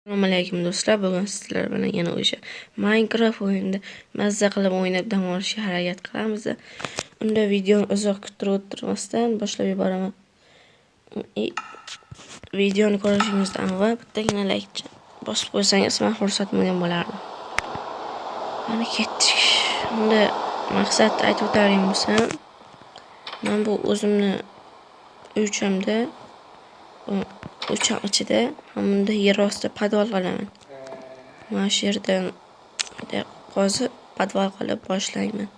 Assalomu alaykum do'stlar. Bugun sizlar bilan yana o'sha Minecraft o'yinida mazza qilib o'ynab dam olishga harakat qilamiz. Unda videoni uzoq kuttirib o'tirmasdan boshlab yuboraman. Videoni ko'rishingizdan avval bittagina like bosib qo'ysangiz men xursand bo'lardim. Mana ketdik. Unda maqsadni aytib o'tadigan bo'lsam, men bu o'zimni uychamda uçak ichida hamda yer osti podval qilaman. Mana shu yerdan qozib podval qilib boshlayman.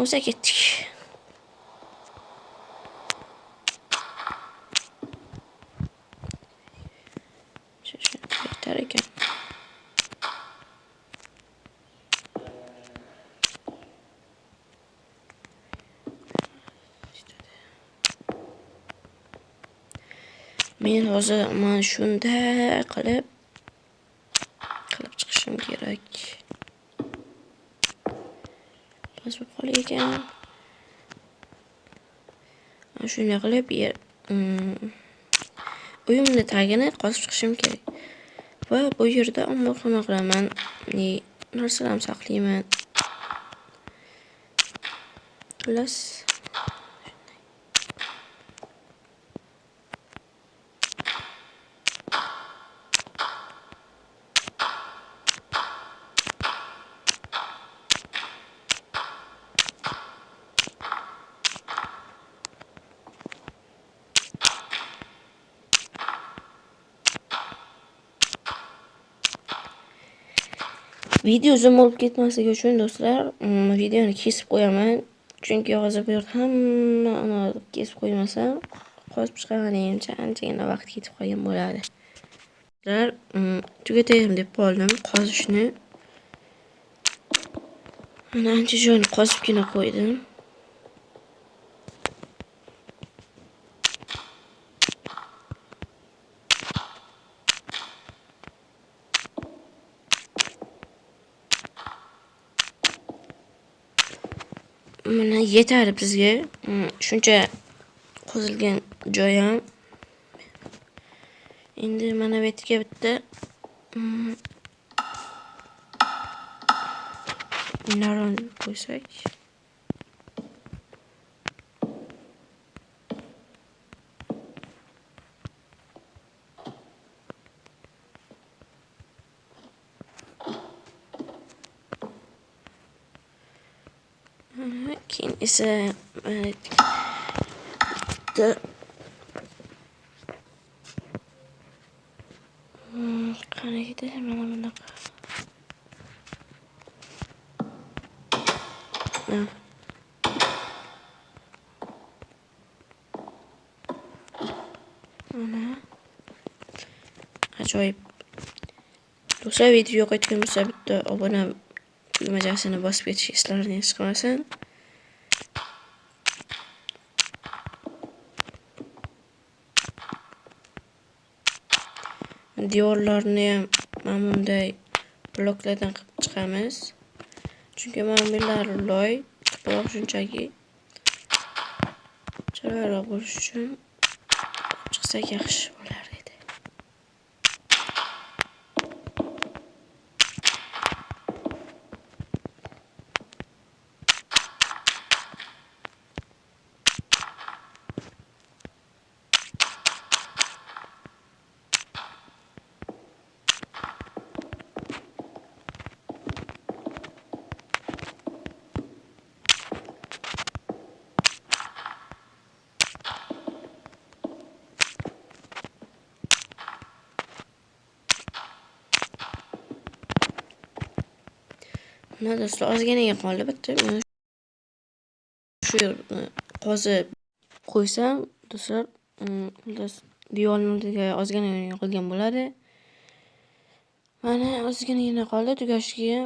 O'zi ketdik. Shuni aytar ekan. Men hozir mana shunday qilib chiqishim kerak. Bosib qol ekan. Mana shunday qilib uyimni tagini qozib chiqishim kerak. Va bu yerda omborxona qilaman. Narsalarni saqlayman. Xullas video uzun bo'lib ketmasligi uchun do'stlar, videoni kesib qo'yaman. Chunki hozir bu yerda hammani kesib qo'ymasam, qozib chiqarganimcha anchagina vaqt ketib qolgan bo'ladi. Do'stlar, tugatayim deb qoldim qozishni. Mana ancha joyni qozibgina qo'ydim. Mana yetadi bizga. Shuncha qozilgan joy ham. Endi mana bu yerga bitta naron qo'ysak. Keyin esa qaraydi mana bunaqa. Mana ajoyib. Do'stlar, video yoqayotgan bo'lsa bitta obuna tugmachasini bosib ketishingizni hech qilmasin. Diyorlarni ham mana bunday bloklardan qilib chiqamiz. Chunki mana bular loy, tuproq shunchaki chiroyli bo'lish uchun chiqsak yaxshi bo'lar edi. Mana do'stlar, ozgina qoldi. Bitta shu yerni qozib qo'ysam, do'stlar, diyorning oldiga ozgina qolgan bo'ladi. Mana ozgina qoldi tugashiga.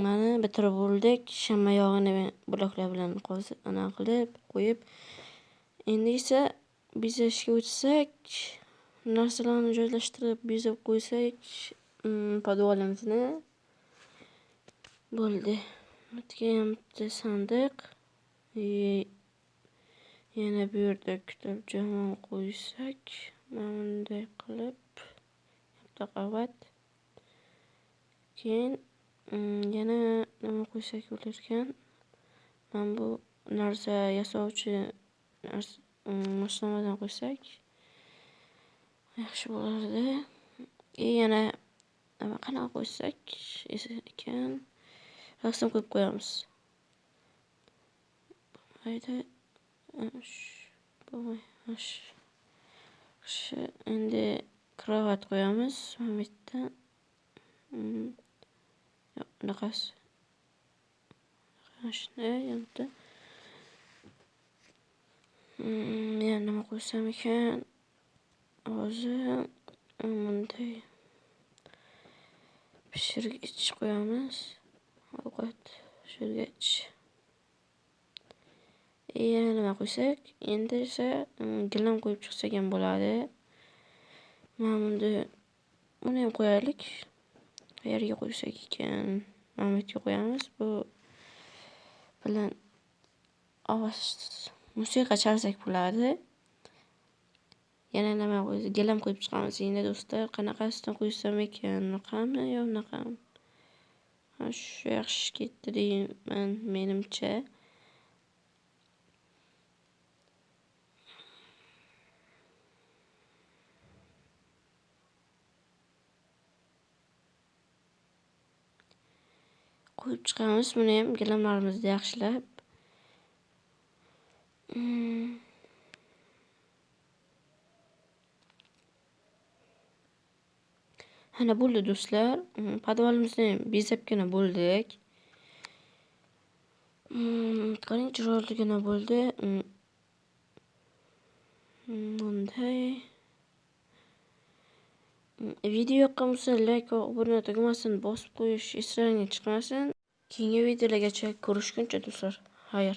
Mana bitirib bo'ldik. Shamma yog'ini bloklar bilan qozib qilib qo'yib. Endi esa bezashga o'tsak, narsalarni joylashtirib bezab qo'ysak, podvalimizni bo'ldi. Bitta ham bitta sandiq. Yana bu yerda kitob jamon qo'ysak Mana bunday qilib bitta qavat. Keyin yana nima qo'ysak bo'larkan? Mana bu narsa yasovchi moslamadan qo'ysak yaxshi bo'lardi. Yana nima qanaqa qo'ysak ekan? Rasm qo'yib qo'yamiz. Hayda. Endi kravat qo'yamiz. Mana bu yerda. Yo'q, bunaqasi. Shunday endi. Yana nima qo'ysam ekan? Hozir bunday pishirgich qo'yamiz. Ovqat pishirgich. Yana nima qo'ysak? Endi esa gilam qo'yib chiqsak ham bo'ladi. Mana buni ham qo'yaylik. Qayerga qo'ysak ekan? Mana bu yerga qo'yamiz. Bu bilan ovoz musiqa chalsak bo'ladi. Yana nima qo'ysak? Gilam qo'yib chiqamiz. Endi do'stlar, qanaqasidan qo'ysam ekan? Bunaqami yo bunaqami? Shu yaxshi ketdi deyman menimcha. Qo'yib chiqamiz buni ham gilamlarimizni yaxshilab. Ana bo'ldi do'stlar. Podvalimizni bezabgina bo'ldik. Qarang, chiroyligina bo'ldi. Bunday. Video yoqqan bo'lsa, like va obuna tugmasini bosib qo'yish eslaringizdan chiqmasin. Keyingi videolargacha ko'rishguncha do'stlar. Xayr.